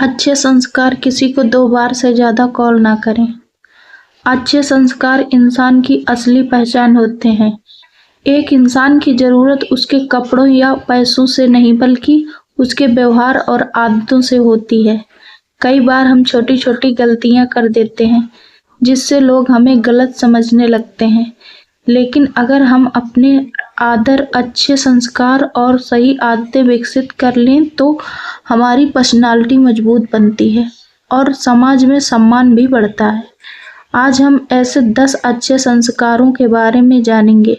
अच्छे संस्कार किसी को 2 बार से ज़्यादा कॉल ना करें। अच्छे संस्कार इंसान की असली पहचान होते हैं। एक इंसान की ज़रूरत उसके कपड़ों या पैसों से नहीं बल्कि उसके व्यवहार और आदतों से होती है। कई बार हम छोटी-छोटी गलतियाँ कर देते हैं, जिससे लोग हमें गलत समझने लगते हैं। लेकिन अगर हम अपने आदर, अच्छे संस्कार और सही आदतें विकसित कर लें तो हमारी पर्सनालिटी मजबूत बनती है और समाज में सम्मान भी बढ़ता है। आज हम ऐसे 10 अच्छे संस्कारों के बारे में जानेंगे,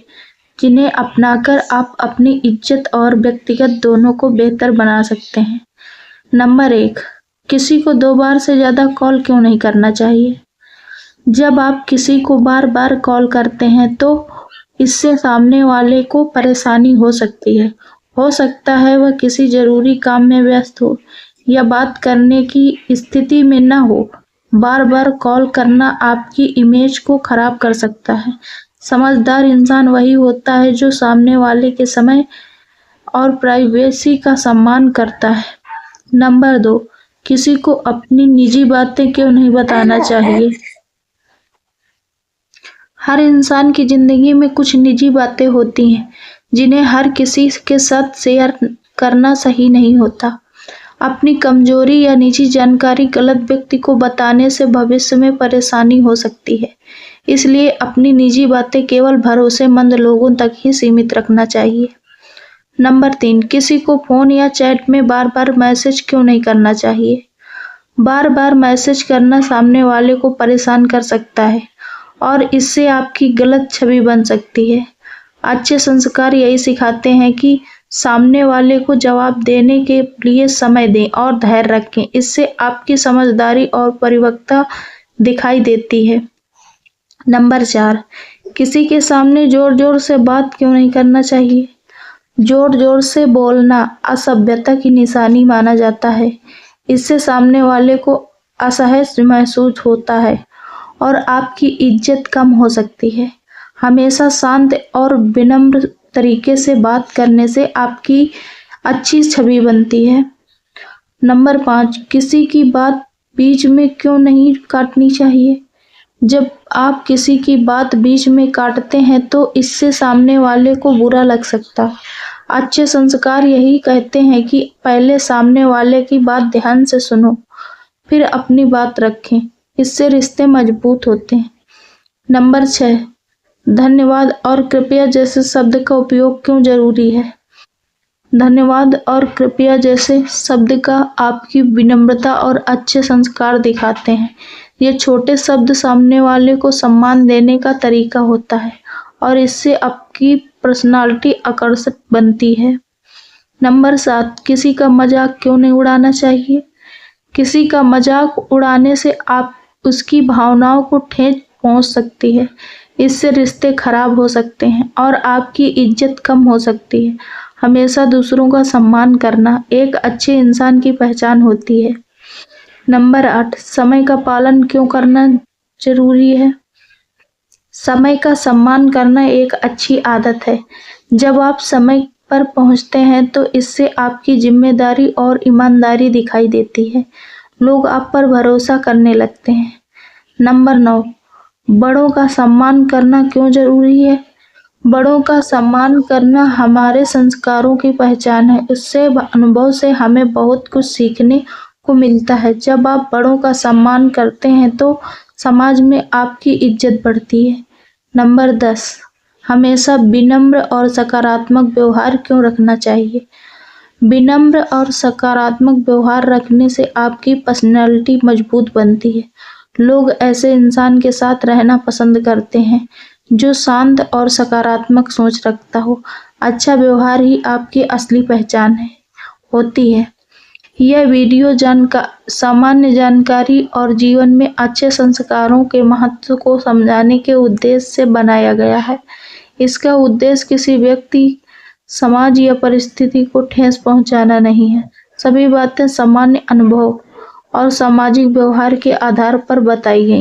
जिन्हें अपनाकर आप अपनी इज्जत और व्यक्तिगत दोनों को बेहतर बना सकते हैं। नंबर 1, किसी को 2 बार से ज़्यादा कॉल क्यों नहीं करना चाहिए? जब आप किसी को बार-बार कॉल करते हैं तो इससे सामने वाले को परेशानी हो सकती है। हो सकता है वह किसी ज़रूरी काम में व्यस्त हो या बात करने की स्थिति में न हो। बार-बार कॉल करना आपकी इमेज को खराब कर सकता है। समझदार इंसान वही होता है जो सामने वाले के समय और प्राइवेसी का सम्मान करता है। नंबर 2, किसी को अपनी निजी बातें क्यों नहीं बताना चाहिए? हर इंसान की जिंदगी में कुछ निजी बातें होती हैं, जिन्हें हर किसी के साथ शेयर करना सही नहीं होता। अपनी कमजोरी या निजी जानकारी गलत व्यक्ति को बताने से भविष्य में परेशानी हो सकती है। इसलिए अपनी निजी बातें केवल भरोसेमंद लोगों तक ही सीमित रखना चाहिए। नंबर 3, किसी को फोन या चैट में बार-बार मैसेज क्यों नहीं करना चाहिए? बार-बार मैसेज करना सामने वाले को परेशान कर सकता है और इससे आपकी गलत छवि बन सकती है। अच्छे संस्कार यही सिखाते हैं कि सामने वाले को जवाब देने के लिए समय दें और धैर्य रखें। इससे आपकी समझदारी और परिपक्वता दिखाई देती है। नंबर 4, किसी के सामने जोर-जोर से बात क्यों नहीं करना चाहिए? जोर-जोर से बोलना असभ्यता की निशानी माना जाता है। इससे सामने वाले को असहज महसूस होता है और आपकी इज्जत कम हो सकती है। हमेशा शांत और विनम्र तरीके से बात करने से आपकी अच्छी छवि बनती है। नंबर 5, किसी की बात बीच में क्यों नहीं काटनी चाहिए? जब आप किसी की बात बीच में काटते हैं तो इससे सामने वाले को बुरा लग सकता है। अच्छे संस्कार यही कहते हैं कि पहले सामने वाले की बात ध्यान से सुनो, फिर अपनी बात रखें। इससे रिश्ते मजबूत होते हैं। नंबर 6, धन्यवाद और कृपया जैसे शब्द का उपयोग क्यों जरूरी है? धन्यवाद और कृपया जैसे शब्द का आपकी विनम्रता और अच्छे संस्कार दिखाते हैं। ये छोटे शब्द सामने वाले को सम्मान देने का तरीका होता है और इससे आपकी पर्सनालिटी आकर्षक बनती है। नंबर 7, किसी का मजाक क्यों नहीं उड़ाना चाहिए? किसी का मजाक उड़ाने से आप उसकी भावनाओं को ठेस पहुंच सकती है। इससे रिश्ते खराब हो सकते हैं और आपकी इज्जत कम हो सकती है। हमेशा दूसरों का सम्मान करना एक अच्छे इंसान की पहचान होती है। नंबर 8, समय का पालन क्यों करना जरूरी है? समय का सम्मान करना एक अच्छी आदत है। जब आप समय पर पहुंचते हैं तो इससे आपकी जिम्मेदारी और ईमानदारी दिखाई देती है। लोग आप पर भरोसा करने लगते हैं। नंबर 9, बड़ों का सम्मान करना क्यों जरूरी है? बड़ों का सम्मान करना हमारे संस्कारों की पहचान है। उससे अनुभव से हमें बहुत कुछ सीखने को मिलता है। जब आप बड़ों का सम्मान करते हैं तो समाज में आपकी इज्जत बढ़ती है। नंबर 10, हमेशा विनम्र और सकारात्मक व्यवहार क्यों रखना चाहिए? विनम्र और सकारात्मक व्यवहार रखने से आपकी पर्सनैलिटी मजबूत बनती है। लोग ऐसे इंसान के साथ रहना पसंद करते हैं जो शांत और सकारात्मक सोच रखता हो। अच्छा व्यवहार ही आपकी असली पहचान होती है। यह वीडियो सामान्य जानकारी और जीवन में अच्छे संस्कारों के महत्व को समझाने के उद्देश्य से बनाया गया है। इसका उद्देश्य किसी व्यक्ति, समाज या परिस्थिति को ठेस पहुंचाना नहीं है। सभी बातें सामान्य अनुभव और सामाजिक व्यवहार के आधार पर बताई गई।